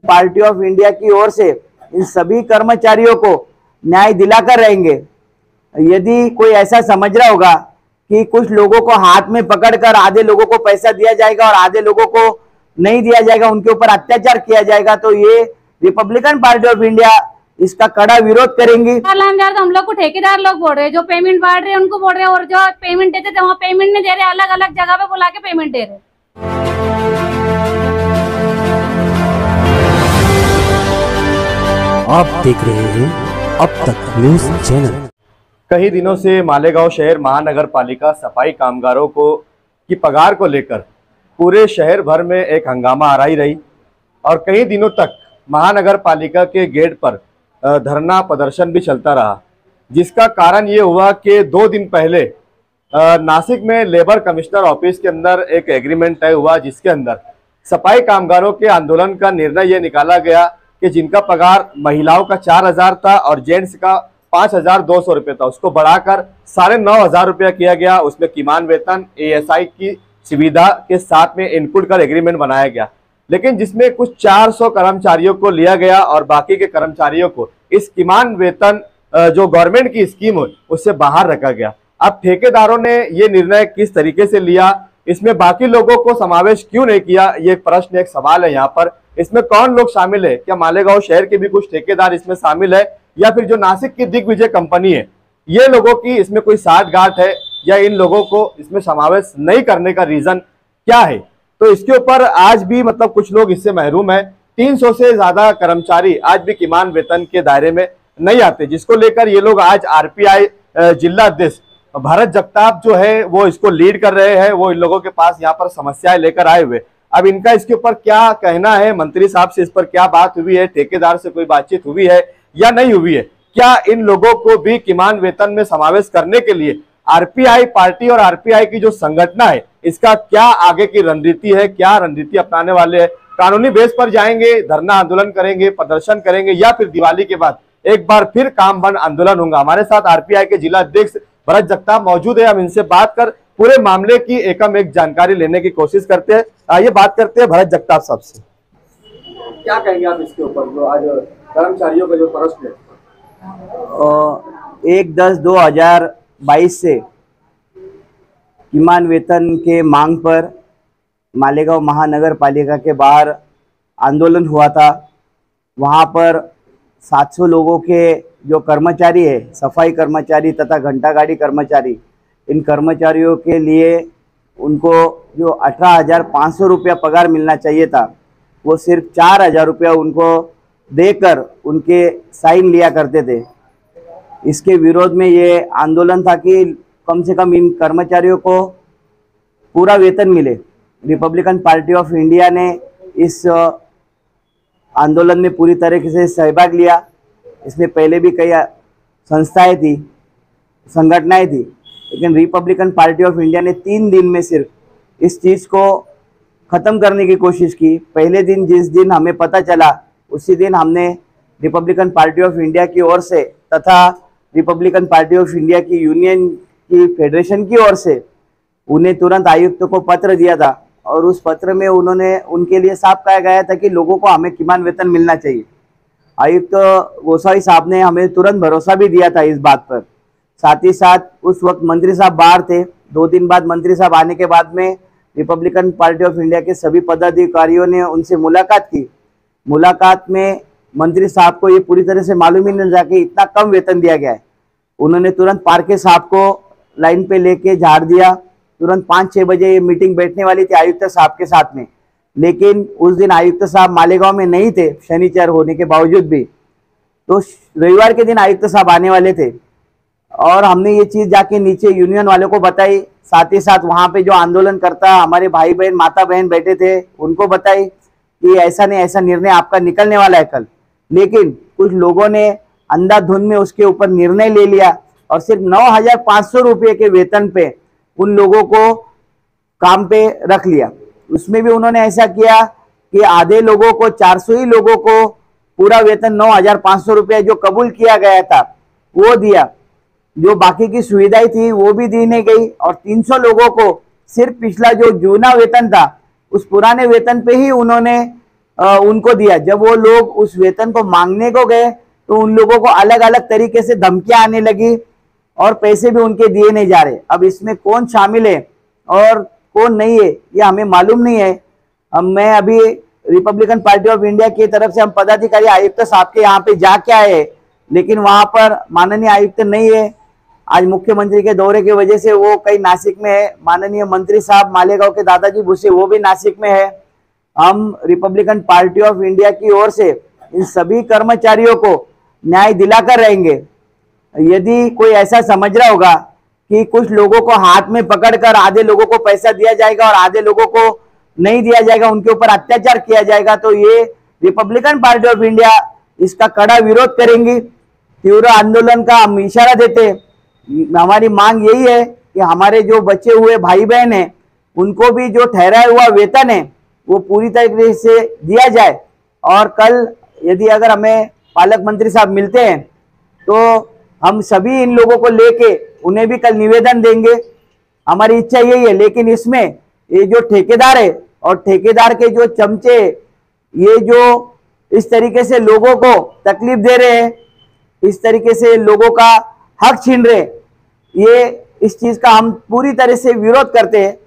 Party of India की ओर से इन सभी कर्मचारियों को न्याय दिलाकर रहेंगे। यदि कोई ऐसा समझ रहा होगा कि कुछ लोगों को हाथ में पकड़कर आधे लोगों को पैसा दिया जाएगा और आधे लोगों को नहीं दिया जाएगा, उनके ऊपर अत्याचार किया जाएगा, तो ये रिपब्लिकन पार्टी ऑफ इंडिया इसका कड़ा विरोध करेंगी। तो हम लोग को ठेकेदार लोग बोल रहे हैं, जो पेमेंट बांट रहे हैं उनको बोल रहे हैं, और जो पेमेंट देते थे वहाँ पेमेंट नहीं दे रहे, अलग अलग जगह पे बुला के पेमेंट दे रहे। आप देख रहे हैं अब तक न्यूज चैनल। कई दिनों से मालेगांव शहर महानगर पालिका सफाई कामगारों की पगार को लेकर पूरे शहर भर में एक हंगामा आराई रही और कई दिनों तक महानगर पालिका के गेट पर धरना प्रदर्शन भी चलता रहा, जिसका कारण ये हुआ कि 2 दिन पहले नासिक में लेबर कमिश्नर ऑफिस के अंदर एक एग्रीमेंट तय हुआ, जिसके अंदर सफाई कामगारों के आंदोलन का निर्णय ये निकाला गया कि जिनका पगार महिलाओं का 4,000 था और जेंट्स का 5,200 रुपये था, उसको बढ़ाकर 9,500 रुपया किया गया। उसमें किमान वेतन ASI की सुविधा के साथ में इंक्लूड कर एग्रीमेंट बनाया गया, लेकिन जिसमें कुछ 400 कर्मचारियों को लिया गया और बाकी के कर्मचारियों को इस किमान वेतन जो गवर्नमेंट की स्कीम है उससे बाहर रखा गया। अब ठेकेदारों ने ये निर्णय किस तरीके से लिया, इसमें बाकी लोगों को समावेश क्यों नहीं किया, ये प्रश्न, एक सवाल है यहाँ पर। इसमें कौन लोग शामिल है? क्या मालेगांव शहर के भी कुछ ठेकेदार इसमें शामिल है, या फिर जो नासिक की दिग्विजय कंपनी है, ये लोगों की इसमें कोई साठगांठ है, या इन लोगों को इसमें समावेश नहीं करने का रीजन क्या है? तो इसके ऊपर आज भी मतलब कुछ लोग इससे महरूम है। 300 से ज्यादा कर्मचारी आज भी किमान वेतन के दायरे में नहीं आते, जिसको लेकर ये लोग आज RPI जिला अध्यक्ष भरत जगताप जो है वो इसको लीड कर रहे हैं। वो इन लोगों के पास यहाँ पर समस्याएं लेकर आए हुए। अब इनका इसके ऊपर क्या कहना है, मंत्री साहब से इस पर क्या बात हुई है, ठेकेदार से कोई बातचीत हुई है या नहीं हुई है? क्या इन लोगों को भी किमान वेतन में समावेश करने के लिए RPI पार्टी और RPI की जो संगठन है इसका क्या आगे की रणनीति है, क्या रणनीति अपनाने वाले हैं? कानूनी बेस पर जाएंगे, धरना आंदोलन करेंगे, प्रदर्शन करेंगे, या फिर दिवाली के बाद एक बार फिर काम बंद आंदोलन होगा? हमारे साथ RPI के जिला अध्यक्ष भरत जगताप मौजूद है। हम इनसे बात कर पूरे मामले की एकम एक जानकारी लेने की कोशिश करते हैं। आइए बात करते हैं भरत जगताप साहब से। क्या कहेंगे आप इसके ऊपर, जो आज कर्मचारियों का जो प्रश्न है? 1/10/2022 से किमान वेतन के मांग पर मालेगांव महानगर पालिका के बाहर आंदोलन हुआ था। वहां पर 700 लोगों के जो कर्मचारी है, सफाई कर्मचारी तथा घंटागाड़ी कर्मचारी, इन कर्मचारियों के लिए उनको जो 18,500 रुपया पगार मिलना चाहिए था, वो सिर्फ 4,000 रुपया उनको देकर उनके साइन लिया करते थे। इसके विरोध में ये आंदोलन था कि कम से कम इन कर्मचारियों को पूरा वेतन मिले। रिपब्लिकन पार्टी ऑफ इंडिया ने इस आंदोलन में पूरी तरीके से सहभाग लिया। इसमें पहले भी कई संस्थाएं थी, संगठनाएं थी, लेकिन रिपब्लिकन पार्टी ऑफ इंडिया ने 3 दिन में सिर्फ इस चीज़ को ख़त्म करने की कोशिश की। पहले दिन जिस दिन हमें पता चला, उसी दिन हमने रिपब्लिकन पार्टी ऑफ इंडिया की ओर से तथा रिपब्लिकन पार्टी ऑफ इंडिया की यूनियन की फेडरेशन की ओर से उन्हें तुरंत आयुक्त को पत्र दिया था, और उस पत्र में उन्होंने उनके लिए साफ कहा गया था कि लोगों को हमें किमान वेतन मिलना चाहिए। आयुक्त गोसाई साहब ने हमें तुरंत भरोसा भी दिया था इस बात पर। साथ ही साथ उस वक्त मंत्री साहब बाहर थे। 2 दिन बाद मंत्री साहब आने के बाद में रिपब्लिकन पार्टी ऑफ इंडिया के सभी पदाधिकारियों ने उनसे मुलाकात की। मुलाकात में मंत्री साहब को ये पूरी तरह से मालूम ही नहीं था कि इतना कम वेतन दिया गया है। उन्होंने तुरंत पारके साहब को लाइन पे लेके झाड़ दिया। तुरंत 5-6 बजे ये मीटिंग बैठने वाली थी आयुक्त साहब के साथ में, लेकिन उस दिन आयुक्त साहब मालेगांव में नहीं थे, शनिचर होने के बावजूद भी। तो रविवार के दिन आयुक्त साहब आने वाले थे, और हमने ये चीज़ जाके नीचे यूनियन वालों को बताई। साथ ही साथ वहाँ पे जो आंदोलन करता हमारे भाई बहन, माता बहन बैठे थे, उनको बताई कि ऐसा नहीं, ऐसा निर्णय आपका निकलने वाला है कल। लेकिन कुछ लोगों ने अंधाधुंध में उसके ऊपर निर्णय ले लिया, और सिर्फ 9,500 रुपये के वेतन पे उन लोगों को काम पे रख लिया। उसमें भी उन्होंने ऐसा किया कि आधे लोगों को, 400 ही लोगों को पूरा वेतन 9,500 रुपये जो कबूल किया गया था वो दिया। जो बाकी की सुविधाएं थी वो भी दी नहीं गई, और 300 लोगों को सिर्फ पिछला जो जूना वेतन था उस पुराने वेतन पे ही उन्होंने उनको दिया। जब वो लोग उस वेतन को मांगने को गए तो उन लोगों को अलग अलग तरीके से धमकियां आने लगी और पैसे भी उनके दिए नहीं जा रहे। अब इसमें कौन शामिल है और कौन नहीं है ये हमें मालूम नहीं है। मैं अभी रिपब्लिकन पार्टी ऑफ इंडिया की तरफ से हम पदाधिकारी आयुक्त साहब के यहाँ पे जाके आए, लेकिन वहां पर माननीय आयुक्त नहीं है। आज मुख्यमंत्री के दौरे की वजह से वो कहीं नासिक में है। माननीय मंत्री साहब मालेगांव के दादाजी भूसे वो भी नासिक में है। हम रिपब्लिकन पार्टी ऑफ इंडिया की ओर से इन सभी कर्मचारियों को न्याय दिलाकर रहेंगे। यदि कोई ऐसा समझ रहा होगा कि कुछ लोगों को हाथ में पकड़कर आधे लोगों को पैसा दिया जाएगा और आधे लोगों को नहीं दिया जाएगा, उनके ऊपर अत्याचार किया जाएगा, तो ये रिपब्लिकन पार्टी ऑफ इंडिया इसका कड़ा विरोध करेंगी। तीव्र आंदोलन का हम इशारा देते। हमारी मांग यही है कि हमारे जो बचे हुए भाई बहन हैं उनको भी जो ठहराया हुआ वेतन है वो पूरी तरीके से दिया जाए। और कल यदि अगर हमें पालक मंत्री साहब मिलते हैं तो हम सभी इन लोगों को लेके उन्हें भी कल निवेदन देंगे। हमारी इच्छा यही है। लेकिन इसमें ये जो ठेकेदार है और ठेकेदार के जो चमचे ये जो इस तरीके से लोगों को तकलीफ दे रहे हैं, इस तरीके से लोगों का हक छीन रहे, ये इस चीज का हम पूरी तरह से विरोध करते हैं।